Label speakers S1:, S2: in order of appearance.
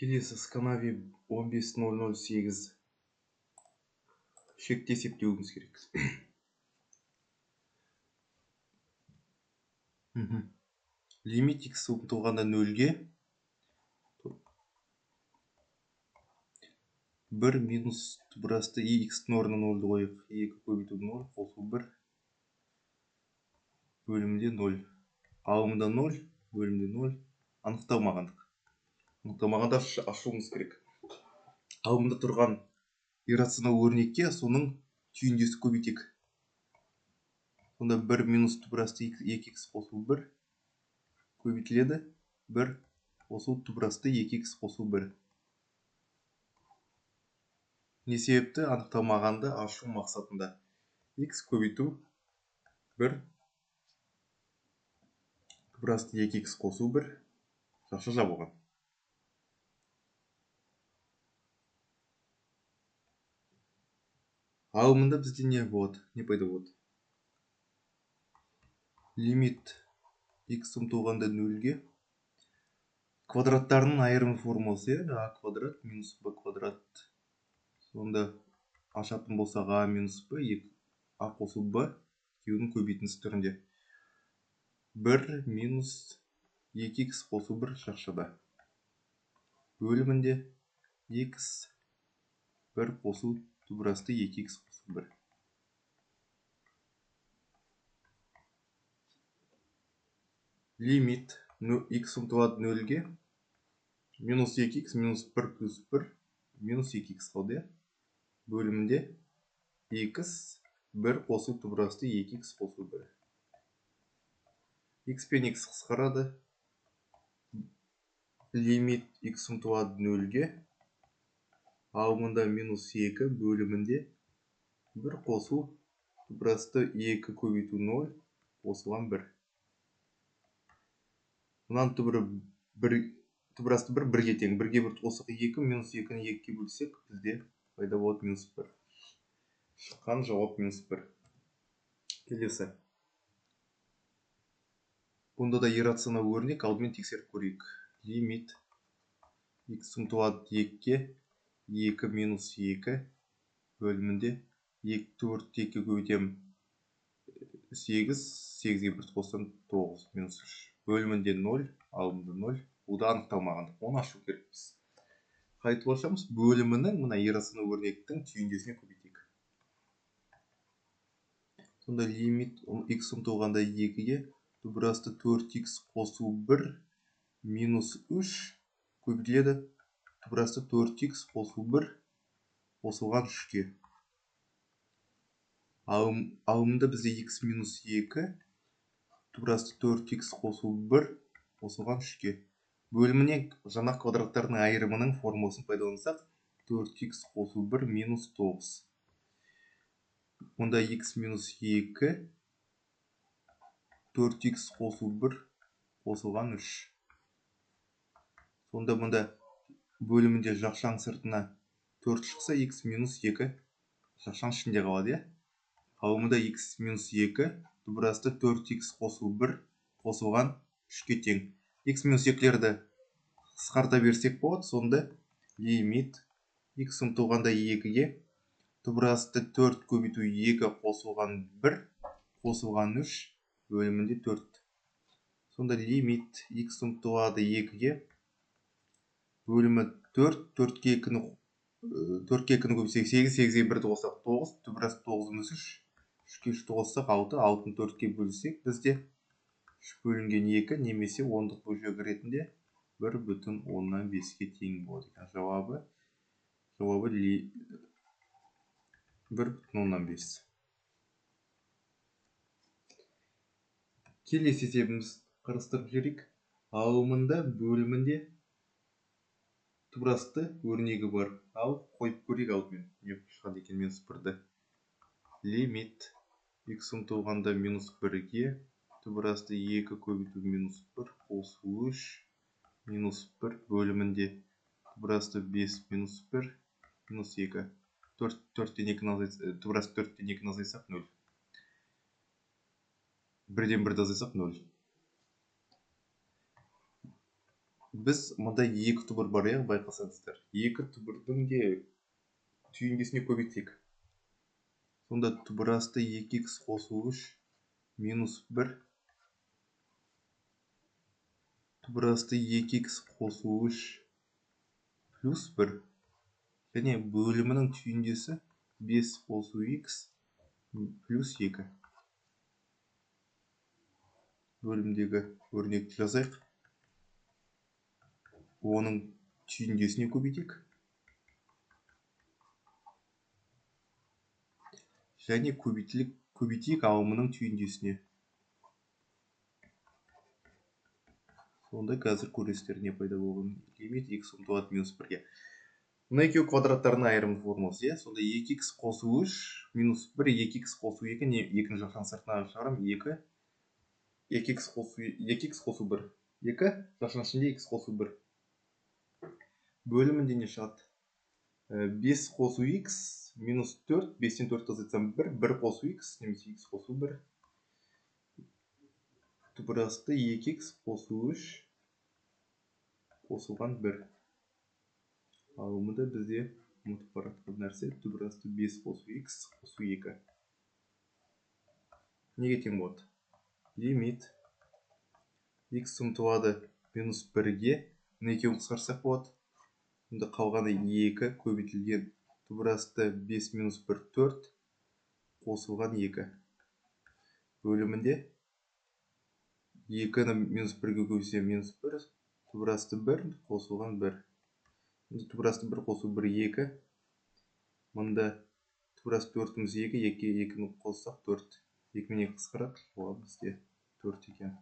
S1: Келесі Сканави 15008 шекті есептеуіміз керек. Лимит x ұмтылғанда 0-ге 1 минус тубырасты x-ның орнына 0-ді қойық. 2 көбейту 0 қосу 1 бөлімде 0. Алымында 0, бөлімде 0. Анықталмағандық. Анықталмағанда ашуымыз керек. Алымында тұрған иррационал өрнекке соның түйіндесі көбейтек. Сонда 1 минус тубырасты 2x қосу 1 көбейтіледі. 1 қосу тубырасты 2x қосу 1. Не себепті? Анықталмағанды ашу мақсатында. X көбейту 1 тубырасты 2x қосу 1 жақша жабылған. Алымында бізде не болады? Не пайда болады? Лимит x ұмтылғанда 0-ге квадраттарының айырым формуласы а квадрат минус b квадрат. Сонда ашатын болсақ а минус b, а қосу b екеуінің көбейтіндісі түрінде. 1 минус 2x қосу 1 шақшада. Бөлімінде x 1 қосу тубырасты 2x қосу 1. Лимит x ұмтылады 0-ге минус 2x минус 1 плюс 1 минус 2x қалды. Бөлімінде x 1 қосу тубырасты 2x қосу 1. X пен x қысқарады. Лимит x ұмтылады 0-ге алымында минус 2 бөлімінде 1 қосу тубырасты 2 көбейту 0 қосылған 1. Мұнан тубырасты 1 1-ге тең. 1-ге 1 қосық 2 минус 2-ні 2-ге бөлсек бізде пайда болады минус 1. Шыққан жауап минус 1. Келесі. Бұнда да иррационал өрнек, алдымен тексеріп көрейік. Лимит x ұмтылады 2-ге 2 минус 2 бөлімінде 4 2 көбейтем 8, 8-ге 1 қоссам 9 минус 3. Бөлімінде 0, алымында 0. Бұл да анықталмағандық. Оны ашу керекпіз. Қайтып ашамыз. Бөлімінің мына иррационал өрнектің түйіндесіне көбейтейік. Сонда лимит x ұмтылғанда 2-ге тубырасты 4x қосу 1 минус 3 көбейтіледі. Тубырасты 4x қосу 1 қосылған 3-ге. Алымында бізде x минус 2 тубырасты 4x қосу 1 қосылған 3-ге. Бөліміне жаңа квадраттардың айырымының формуласын пайдалансақ 4x қосу 1 минус 9. Онда x минус 2 4x қосу 1 қосылған 3. Сонда мұнда бөлімінде жақшаң сыртына 4 шықса x минус 2 жақшаң ішінде қалады. Алымында x минус 2 тубырасты 4x қосу 1 қосылған 3-ге тең. X минус 2-лерді қысқарта берсек болады. Сонда лимит x ұмтылғанда 2-ге тубырасты 4 көбейту 2 қосылған 1 қосылған 3 бөлімінде 4. Сонда лимит x ұмтылады 2-ге бөлімі 4, 4-ке 2-ні көбейтсек 8, 8-ге 1-ді қоссақ 9, тубырасты 9 мінус 3, 3-ке 3-ті қоссақ 6, 6-ны 4-ке бөлсек бізде 3 бөлінген 2 немесе 10-дық бөлшек ретінде 1,5-ге тең болады. Жауабы 1,5. Келесі есебіміз қарастырып жүрейік. Алымында бөлімінде тубырасты өрнегі бар. Ал қойып көрейік алдымен. Не шығады екен минус 1-ді. Лимит x ұмтылғанда минус 1-ге тубырасты 2 көбейту минус 1 қосу 3 минус 1 бөлімінде тубырасты 5 минус 1 минус 2. Тубырасты 4-тен 2-ні азайсақ 0. 1-ден 1-ді азайсақ 0. біз мұнда екі түбір бар, иә, байқасаңыздар. Екі түбірдің де түйіндесіне көбейтсек. Сонда түбір асты 2х қосу 3 минус 1. Түбір асты 2х қосу 3 плюс 1. Және бөлімінің түйіндесі 5 қосу х плюс 2. Бөлімдегі өрнекті жазайық. Оның түйіндесіне көбейтейік. Және көбейтейік ағымының түйіндесіне. Сонда қазір көресіздер не пайда болғанын. Лимит х ұмтылады минус 1-ге. Мына екеу квадраттарының айырым формуласы, иә? Сонда 2х қосу 3 минус 1, 2х қосу 2, не екінші жақтан сыртына шығарам, 2. 2х қосу 1. 2, жақтан ішінде х қосу 1. Бөлімінде не шығады? 5 қосу х минус 4, 5-тен 4 азайтсам 1, 1 қосу х, немесе х қосу 1. Түбір асты 2х қосу 3 қосылған 1. Ағымында бізде ұмытып баратқан нәрсе түбір асты 5 қосу х қосу 2. Неге тең болады? Лимит х ұмтылады минус 1-ге. Мына екеуін қысқартсақ болады. Мұнда қалғаны 2 көбейтілген түбір асты 5 минус 1 4 қосылған 2. Бөлімінде 2-ні минус 1-ге көбейтсе минус 1, түбір асты 1 қосылған 1. Түбір асты 1 қосу 1 2. Мұнда түбір асты 4-іміз 2, 2-ні қоссақ 4. 2-мен 2 қысқарады, оған бізде 4 екен.